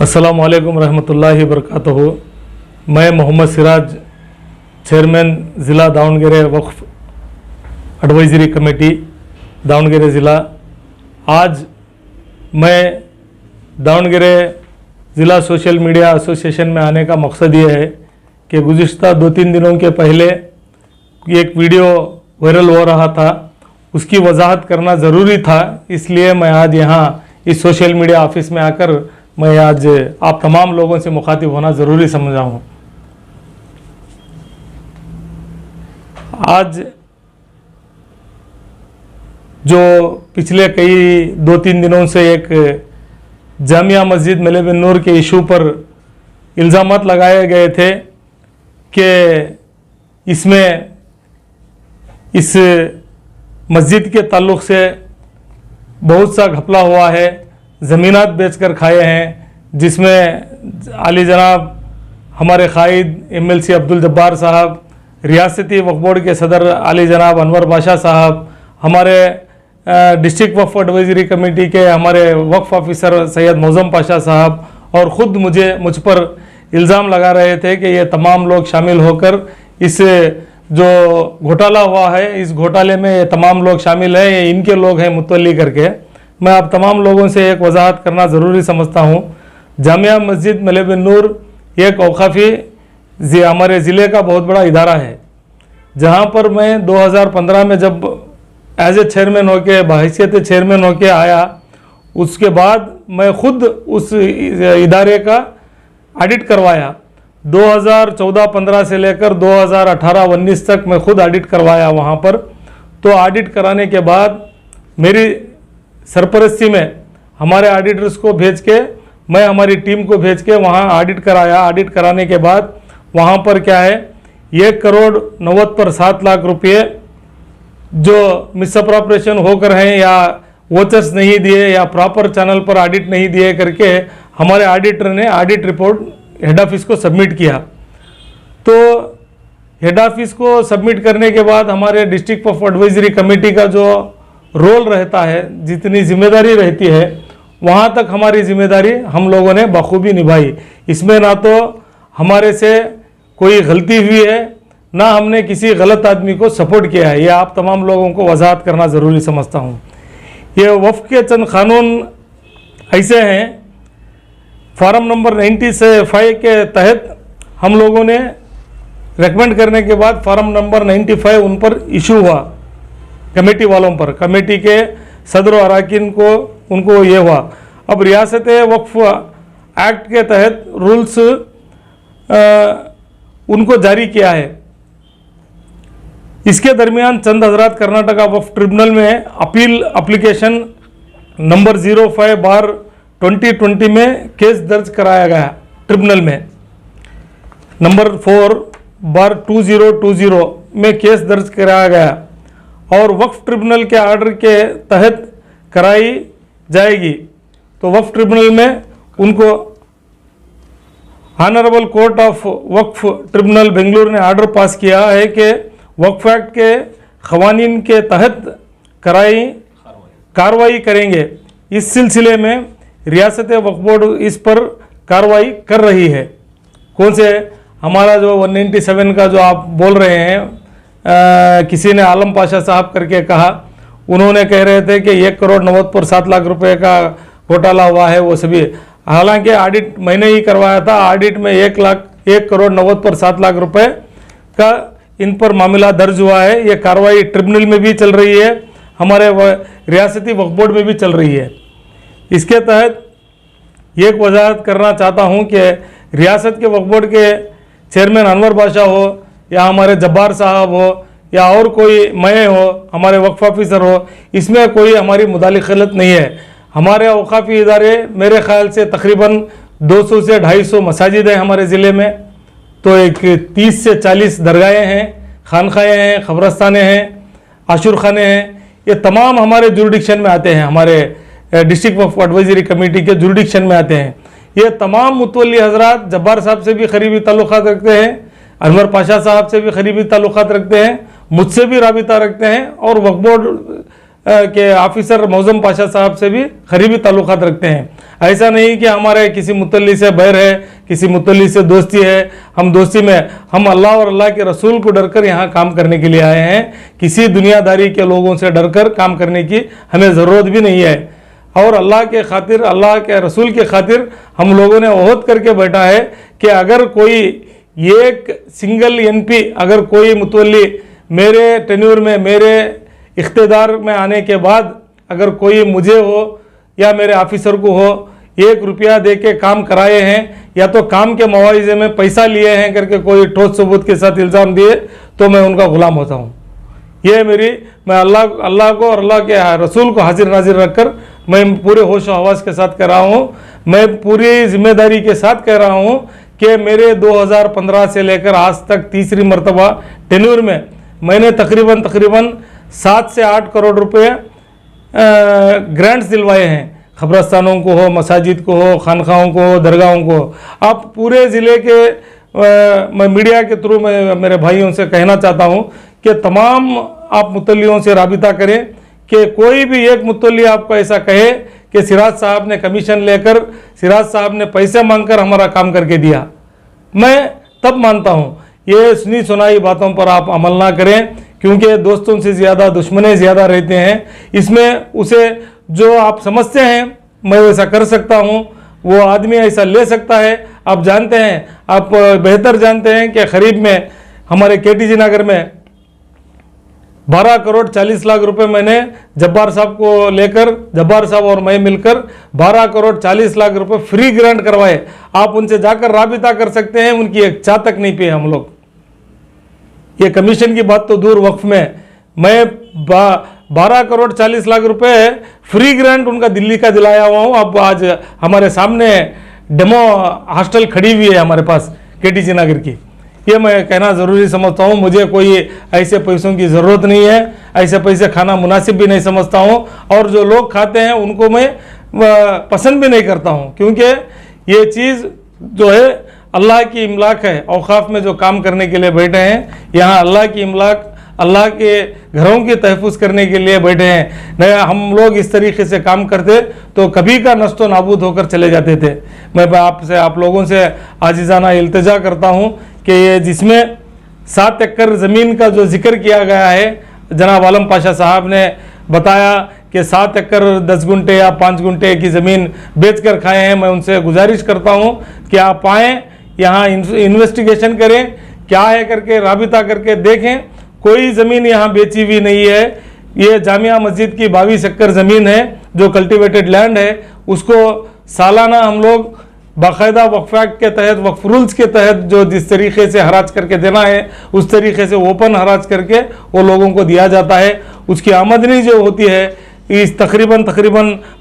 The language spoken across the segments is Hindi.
अस्सलामु अलैकुम रहमतुल्लाहि वबरकातुहू। मैं मोहम्मद सिराज, चेयरमैन ज़िला दावणगेरे वक्फ एडवाइजरी कमेटी दावणगेरे ज़िला। आज मैं दावणगेरे ज़िला सोशल मीडिया एसोसिएशन में आने का मकसद ये है कि गुज़िश्ता 2-3 दिनों के पहले एक वीडियो वायरल हो रहा था, उसकी वजाहत करना ज़रूरी था। इसलिए मैं आज यहाँ इस सोशल मीडिया ऑफिस में आकर मैं आज आप तमाम लोगों से मुखातिब होना ज़रूरी समझा हूँ। आज जो पिछले कई 2-3 दिनों से एक जामिया मस्जिद मेले बिन नूर के इशू पर इल्ज़ामात लगाए गए थे कि इसमें इस मस्जिद के ताल्लुक़ से बहुत सा घपला हुआ है, ज़मीनात बेचकर खाए हैं, जिसमें आली जनाब हमारे कायद MLC अब्दुल जब्बार साहब, रियासती वक्फ बोर्ड के सदर आली जनाब अनवर बादशाह साहब, हमारे डिस्ट्रिक्ट वक्फ एडवाइजरी कमेटी के हमारे वक्फ ऑफिसर सैयद मौज़म पाशा साहब और ख़ुद मुझ पर इल्ज़ाम लगा रहे थे कि ये तमाम लोग शामिल होकर इस जो घोटाला हुआ है, इस घोटाले में ये तमाम लोग शामिल हैं, ये इनके लोग हैं मुतवल्ली करके। मैं आप तमाम लोगों से एक वजाहत करना ज़रूरी समझता हूँ। जामिया मस्जिद मेले बिन नूर एक औक़ाफ़ी हमारे ज़िले का बहुत बड़ा इदारा है, जहाँ पर मैं 2015 में जब एज ए चेयरमैन होके बहैसियत चेयरमैन होके आया, उसके बाद मैं ख़ुद उस इदारे का ऑडिट करवाया। 2014-15 से लेकर 2018-19 तक मैं ख़ुद ऑडिट करवाया वहाँ पर। तो ऑडिट कराने के बाद मेरी सरपरस्ती में हमारे ऑडिटर्स को भेज के, मैं हमारी टीम को भेज के वहाँ ऑडिट कराया। ऑडिट कराने के बाद वहाँ पर क्या है, 1 करोड़ 90 पर 7 लाख रुपये जो मिसअप्रोप्रिएशन होकर हैं या वोचर्स नहीं दिए या प्रॉपर चैनल पर ऑडिट नहीं दिए करके हमारे ऑडिटर ने ऑडिट रिपोर्ट हेड ऑफिस को सबमिट किया। तो हेड ऑफिस को सबमिट करने के बाद हमारे डिस्ट्रिक्ट ऑफ एडवाइजरी कमेटी का जो रोल रहता है, जितनी जिम्मेदारी रहती है, वहाँ तक हमारी जिम्मेदारी हम लोगों ने बखूबी निभाई। इसमें ना तो हमारे से कोई गलती हुई है, ना हमने किसी गलत आदमी को सपोर्ट किया है। ये आप तमाम लोगों को वजाहत करना ज़रूरी समझता हूँ। ये वफ़ के चंद कानून ऐसे हैं, फार्म नंबर 95 के तहत हम लोगों ने रेकमेंड करने के बाद फार्म नंबर 95 उन पर इशू हुआ, कमेटी वालों पर, कमेटी के सदर और अरकान को उनको ये हुआ। अब रियासत वक्फ एक्ट के तहत रूल्स उनको जारी किया है। इसके दरमियान चंद हजरात कर्नाटका वक्फ ट्रिब्यूनल में अपील एप्लीकेशन नंबर 05/2020 में केस दर्ज कराया गया ट्रिब्यूनल में। नंबर 4/2020 में केस दर्ज कराया गया और वक्फ ट्रिब्यूनल के आर्डर के तहत कराई जाएगी। तो वक्फ ट्रिब्यूनल में उनको honourable court of Waqf tribunal Bengaluru ने आर्डर पास किया है कि वक्फ एक्ट के क़वानीन के तहत कार्रवाई करेंगे। इस सिलसिले में रियासत वक्फ बोर्ड इस पर कार्रवाई कर रही है। कौन से हमारा जो 197 का जो आप बोल रहे हैं, किसी ने आलम पाशा साहब करके कहा, उन्होंने कह रहे थे कि 1 करोड़ 90 पर 7 लाख रुपए का घोटाला हुआ है, वो सभी। हालांकि ऑडिट मैंने ही करवाया था। ऑडिट में 1 करोड़ 90 पर 7 लाख रुपए का इन पर मामला दर्ज हुआ है। ये कार्रवाई ट्रिब्यूनल में भी चल रही है, हमारे रियासती वक्फ बोर्ड में भी चल रही है। इसके तहत एक वजाहत करना चाहता हूँ कि रियासत के वक्फ बोर्ड के चेयरमैन अनवर बादशाह हो या हमारे जब्बार साहब हो या और कोई मैं हो, हमारे वक्फ ऑफिसर हो, इसमें कोई हमारी मुदाखलत नहीं है। हमारे औक़ाफ़ी इदारे मेरे ख़्याल से तकरीबन 200 से 250 मसाजिद हैं हमारे ज़िले में। तो एक 30 से 40 दरगाहें हैं, खानखाएँ हैं, ख़बरस्तानें हैं, आशुर खाने हैं। ये तमाम हमारे जुरिडिक्शन में आते हैं, हमारे डिस्ट्रिक्ट वक्फ एडवाइजरी कमेटी के जुरिडिक्शन में आते हैं। ये तमाम मुतवल्ली हजरात जब्बार साहब से भी करीबी ताल्लुक़ात रखते हैं, अनवर पाशा साहब से भी करीबी ताल्लुक़ात रखते हैं, मुझसे भी राबिता रखते हैं और वक्फ बोर्ड के ऑफिसर मौजम पाशा साहब से भी करीबी ताल्लुकात रखते हैं। ऐसा नहीं कि हमारे किसी मुतल्ली से बैर है, किसी मुतल्ली से दोस्ती है। हम दोस्ती में हम अल्लाह और अल्लाह के रसूल को डरकर यहाँ काम करने के लिए आए हैं। किसी दुनियादारी के लोगों से डरकर काम करने की हमें ज़रूरत भी नहीं है। और अल्लाह के खातिर, अल्लाह के रसूल के खातिर हम लोगों ने ओहद करके बैठा है कि अगर कोई एक सिंगल एमपी, अगर कोई मुतवल्ली मेरे टेन्यूर में, मेरे इख्तिदार में आने के बाद अगर कोई मुझे हो या मेरे ऑफिसर को हो 1 रुपया दे के काम कराए हैं या तो काम के मुआवजे में पैसा लिए हैं करके कोई ठोस सबूत के साथ इल्ज़ाम दिए तो मैं उनका गुलाम होता हूँ। ये मैं अल्लाह को और अल्लाह के रसूल को हाजिर नाजिर रखकर मैं पूरे होश और हवास के साथ कह रहा हूँ। मैं पूरी जिम्मेदारी के साथ कह रहा हूँ कि मेरे 2015 से लेकर आज तक तीसरी मरतबा टेन्यूर में मैंने तकरीबन 7 से 8 करोड़ रुपए ग्रांट्स दिलवाए हैं। खबरस्तानों को हो, मसाजिद को हो, खानखाहों को हो, दरगाहों को। आप पूरे ज़िले के मैं मीडिया के थ्रू मैं मेरे भाइयों से कहना चाहता हूँ कि तमाम आप मुतल्लियों से राबिता करें कि कोई भी एक मुतल्ली आपको ऐसा कहे कि सिराज साहब ने कमीशन लेकर, सिराज साहब ने पैसे मांगकर हमारा काम करके दिया, मैं तब मानता हूँ। ये सुनी सुनाई बातों पर आप अमल ना करें, क्योंकि दोस्तों से ज़्यादा दुश्मने ज़्यादा रहते हैं। इसमें उसे जो आप समझते हैं मैं वैसा कर सकता हूँ, वो आदमी ऐसा ले सकता है। आप जानते हैं, आप बेहतर जानते हैं कि करीब में हमारे केटीजी नगर में 12 करोड़ 40 लाख रुपए मैंने जब्बार साहब को लेकर, जब्बार साहब और मैं मिलकर 12 करोड़ 40 लाख रुपए फ्री ग्रांट करवाए। आप उनसे जाकर राबिता कर सकते हैं, उनकी एक चाह तक नहीं पिए हम लोग। ये कमीशन की बात तो दूर, वक्फ में मैं 12 करोड़ 40 लाख रुपए फ्री ग्रांट उनका दिल्ली का दिलाया हुआ हूँ। अब आज हमारे सामने डेमो हॉस्टल खड़ी हुई है हमारे पास केटीजी नगर की। ये मैं कहना ज़रूरी समझता हूँ। मुझे कोई ऐसे पैसों की ज़रूरत नहीं है, ऐसे पैसे खाना मुनासिब भी नहीं समझता हूँ, और जो लोग खाते हैं उनको मैं पसंद भी नहीं करता हूँ, क्योंकि ये चीज़ जो है अल्लाह की इमलाक है। औकाफ में जो काम करने के लिए बैठे हैं, यहाँ अल्लाह की इमलाक, अल्लाह के घरों की तहफ़्फ़ुज़ करने के लिए बैठे हैं। नहीं हम लोग इस तरीके से काम करते तो कभी का नस्तो नाबूद होकर चले जाते थे। मैं आपसे, आप लोगों से आजिज़ाना इल्तिजा करता हूँ कि ये जिसमें 7 एकड़ ज़मीन का जो जिक्र किया गया है, जनाब आलम पाशा साहब ने बताया कि 7 एकड़ 10 गुंठे या 5 गुंठे की ज़मीन बेच कर खाए हैं। मैं उनसे गुजारिश करता हूँ कि आप आएँ, यहाँ इन्वेस्टिगेशन करें, क्या है करके राबिता करके देखें। कोई ज़मीन यहाँ बेची हुई नहीं है। ये जामिया मस्जिद की 22 एकड़ ज़मीन है जो कल्टिवेटेड लैंड है, उसको सालाना हम लोग बाकायदा वक्फ एक्ट के तहत, वक्फ रूल्स के तहत जो जिस तरीके से हराज करके देना है उस तरीके से ओपन हराज करके वो लोगों को दिया जाता है। उसकी आमदनी जो होती है इस तकरीबन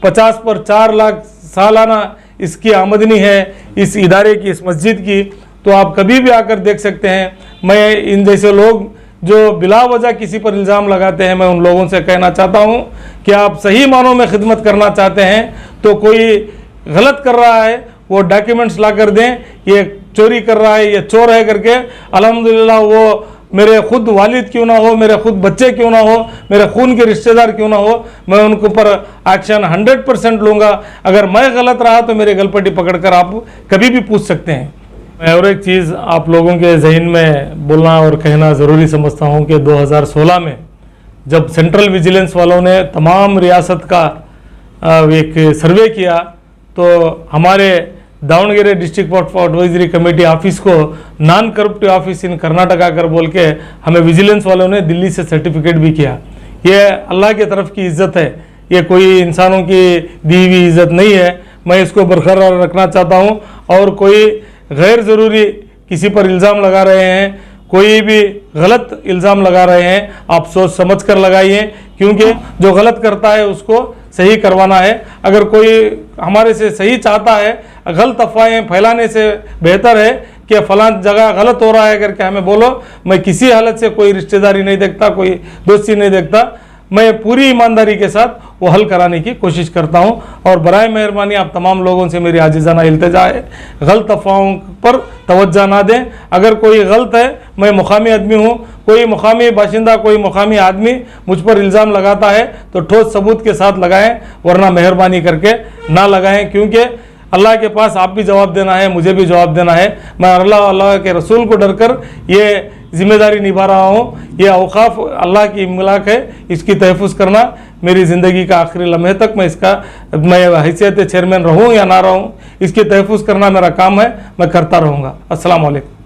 50 पर 4 लाख सालाना इसकी आमदनी है इस इदारे की, इस मस्जिद की। तो आप कभी भी आकर देख सकते हैं। मैं इन जैसे लोग जो बिला वजह किसी पर इल्ज़ाम लगाते हैं, मैं उन लोगों से कहना चाहता हूं कि आप सही मानों में खिदमत करना चाहते हैं तो कोई गलत कर रहा है वो डॉक्यूमेंट्स ला कर दें, ये चोरी कर रहा है, ये चोर है करके। अल्हम्दुलिल्लाह वो मेरे खुद वालिद क्यों ना हो, मेरे खुद बच्चे क्यों ना हो, मेरे खून के रिश्तेदार क्यों ना हो, मैं उनके ऊपर एक्शन 100% लूँगा। अगर मैं गलत रहा तो मेरे गलपट्टी पकड़कर आप कभी भी पूछ सकते हैं। मैं और एक चीज़ आप लोगों के जहन में बोलना और कहना ज़रूरी समझता हूँ कि 2016 में जब सेंट्रल विजिलेंस वालों ने तमाम रियासत का एक सर्वे किया तो हमारे Davanagere district of advisory committee office को non corruptive office in Karnataka कर बोल के हमें विजिलेंस वालों ने दिल्ली से सर्टिफिकेट भी किया। ये अल्लाह की तरफ की इज़्ज़त है, ये कोई इंसानों की दी हुई इज़्ज़त नहीं है। मैं इसको बरकरार रखना चाहता हूँ। और कोई गैर ज़रूरी किसी पर इल्ज़ाम लगा रहे हैं, कोई भी गलत इल्ज़ाम लगा रहे हैं, आप सोच समझ कर लगाइए, क्योंकि जो गलत करता है उसको सही करवाना है। अगर कोई हमारे से सही चाहता है, गलत अफवाहें फैलाने से बेहतर है कि फलां जगह गलत हो रहा है करके हमें बोलो। मैं किसी हालत से कोई रिश्तेदारी नहीं देखता, कोई दोस्ती नहीं देखता। मैं पूरी ईमानदारी के साथ वो हल कराने की कोशिश करता हूँ। और बराए मेहरबानी आप तमाम लोगों से मेरी आजिज़ाना इल्तिजा है, गलत अफवाहों पर तवज्जो ना दें। अगर कोई गलत है, मैं मुकामी आदमी हूँ, कोई मुकामी बाशिंदा, कोई मुकामी आदमी मुझ पर इल्ज़ाम लगाता है तो ठोस सबूत के साथ लगाएं, वरना मेहरबानी करके ना लगाएं, क्योंकि अल्लाह के पास आप भी जवाब देना है, मुझे भी जवाब देना है। मैं अल्लाह के रसूल को डरकर ये जिम्मेदारी निभा रहा हूँ। ये औकाफ अल्लाह की इमलाक है, इसकी तहफ़्फ़ुज़ करना मेरी ज़िंदगी का आखिरी लम्हे तक मैं हैसियत चेयरमैन रहूँ या ना रहूँ, इसकी तहफ़्फ़ुज़ करना मेरा काम है, मैं करता रहूँगा। अस्सलाम वालेकुम।